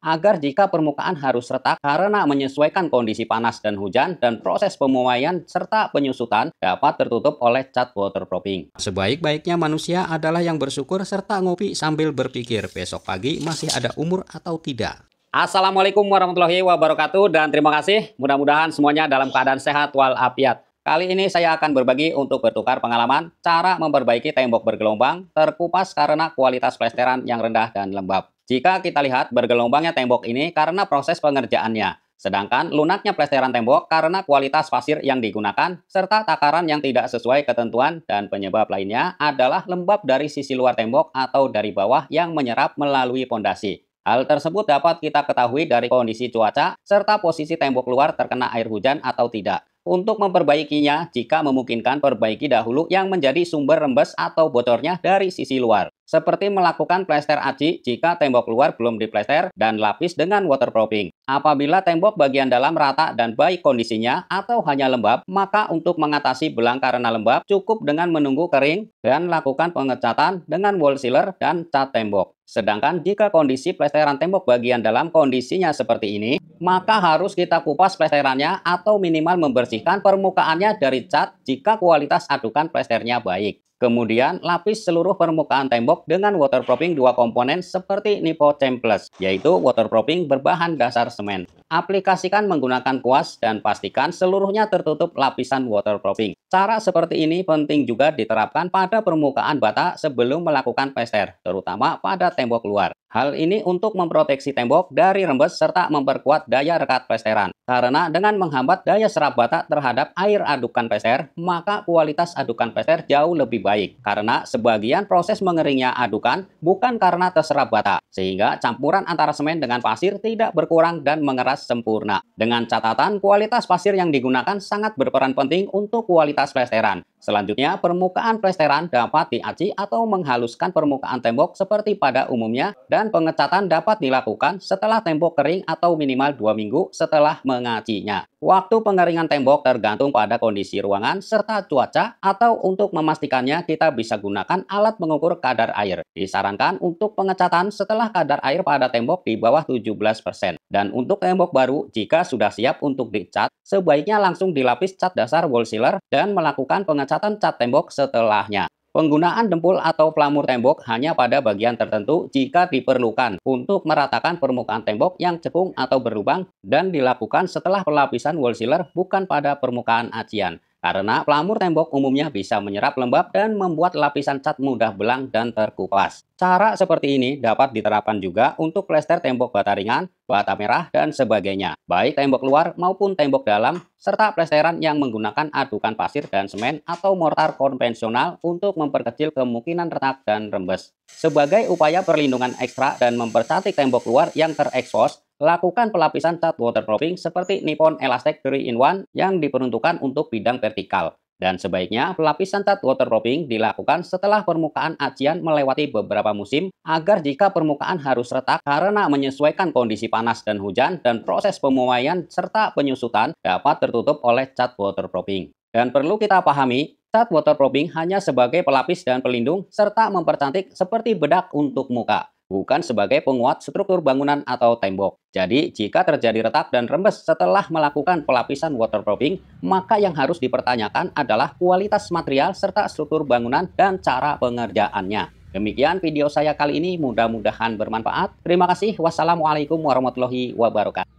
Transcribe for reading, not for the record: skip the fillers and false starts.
agar jika permukaan harus retak karena menyesuaikan kondisi panas dan hujan dan proses pemuaian serta penyusutan dapat tertutup oleh cat waterproofing. Sebaik-baiknya manusia adalah yang bersyukur serta ngopi sambil berpikir besok pagi masih ada umur atau tidak. Assalamualaikum warahmatullahi wabarakatuh dan terima kasih. Mudah-mudahan semuanya dalam keadaan sehat walafiat. Kali ini saya akan berbagi untuk bertukar pengalaman cara memperbaiki tembok bergelombang terkupas karena kualitas plesteran yang rendah dan lembab. Jika kita lihat bergelombangnya tembok ini karena proses pengerjaannya, sedangkan lunaknya plesteran tembok karena kualitas pasir yang digunakan serta takaran yang tidak sesuai ketentuan, dan penyebab lainnya adalah lembab dari sisi luar tembok atau dari bawah yang menyerap melalui pondasi. Hal tersebut dapat kita ketahui dari kondisi cuaca serta posisi tembok luar terkena air hujan atau tidak. Untuk memperbaikinya, jika memungkinkan perbaiki dahulu yang menjadi sumber rembes atau bocornya dari sisi luar. Seperti melakukan plester aci jika tembok luar belum diplester dan lapis dengan waterproofing. Apabila tembok bagian dalam rata dan baik kondisinya atau hanya lembab, maka untuk mengatasi belang karena lembab cukup dengan menunggu kering dan lakukan pengecatan dengan wall sealer dan cat tembok. Sedangkan jika kondisi plesteran tembok bagian dalam kondisinya seperti ini, maka harus kita kupas plesterannya atau minimal membersihkan permukaannya dari cat jika kualitas adukan plesternya baik. Kemudian lapis seluruh permukaan tembok dengan waterproofing dua komponen seperti Nipo Cem Plus, yaitu waterproofing berbahan dasar semen. Aplikasikan menggunakan kuas dan pastikan seluruhnya tertutup lapisan waterproofing. Cara seperti ini penting juga diterapkan pada permukaan bata sebelum melakukan plester, terutama pada tembok luar. Hal ini untuk memproteksi tembok dari rembes serta memperkuat daya rekat plesteran. Karena dengan menghambat daya serap bata terhadap air adukan plester, maka kualitas adukan plester jauh lebih baik. Karena sebagian proses mengeringnya adukan bukan karena terserap bata, sehingga campuran antara semen dengan pasir tidak berkurang dan mengeras sempurna. Dengan catatan, kualitas pasir yang digunakan sangat berperan penting untuk kualitas plesteran. Selanjutnya, permukaan plesteran dapat diaci atau menghaluskan permukaan tembok seperti pada umumnya, dan pengecatan dapat dilakukan setelah tembok kering atau minimal 2 minggu setelah mengacinya. Waktu pengeringan tembok tergantung pada kondisi ruangan serta cuaca, atau untuk memastikannya kita bisa gunakan alat mengukur kadar air. Disarankan untuk pengecatan setelah kadar air pada tembok di bawah 17%. Dan untuk tembok baru, jika sudah siap untuk dicat, sebaiknya langsung dilapis cat dasar wall sealer dan melakukan pengecatan cat tembok setelahnya. Penggunaan dempul atau pelamur tembok hanya pada bagian tertentu jika diperlukan untuk meratakan permukaan tembok yang cekung atau berlubang, dan dilakukan setelah pelapisan wall sealer, bukan pada permukaan acian. Karena pelamur tembok umumnya bisa menyerap lembab dan membuat lapisan cat mudah belang dan terkupas. Cara seperti ini dapat diterapkan juga untuk plester tembok bata ringan, bata merah, dan sebagainya. Baik tembok luar maupun tembok dalam, serta plesteran yang menggunakan adukan pasir dan semen atau mortar konvensional untuk memperkecil kemungkinan retak dan rembes. Sebagai upaya perlindungan ekstra dan mempercantik tembok luar yang terekspos, lakukan pelapisan cat waterproofing seperti Nippon Elastic 3-in-1 yang diperuntukkan untuk bidang vertikal. Dan sebaiknya pelapisan cat waterproofing dilakukan setelah permukaan acian melewati beberapa musim, agar jika permukaan harus retak karena menyesuaikan kondisi panas dan hujan dan proses pemuaian serta penyusutan dapat tertutup oleh cat waterproofing. Dan perlu kita pahami, cat waterproofing hanya sebagai pelapis dan pelindung serta mempercantik seperti bedak untuk muka, bukan sebagai penguat struktur bangunan atau tembok. Jadi, jika terjadi retak dan rembes setelah melakukan pelapisan waterproofing, maka yang harus dipertanyakan adalah kualitas material serta struktur bangunan dan cara pengerjaannya. Demikian video saya kali ini, mudah-mudahan bermanfaat. Terima kasih. Wassalamualaikum warahmatullahi wabarakatuh.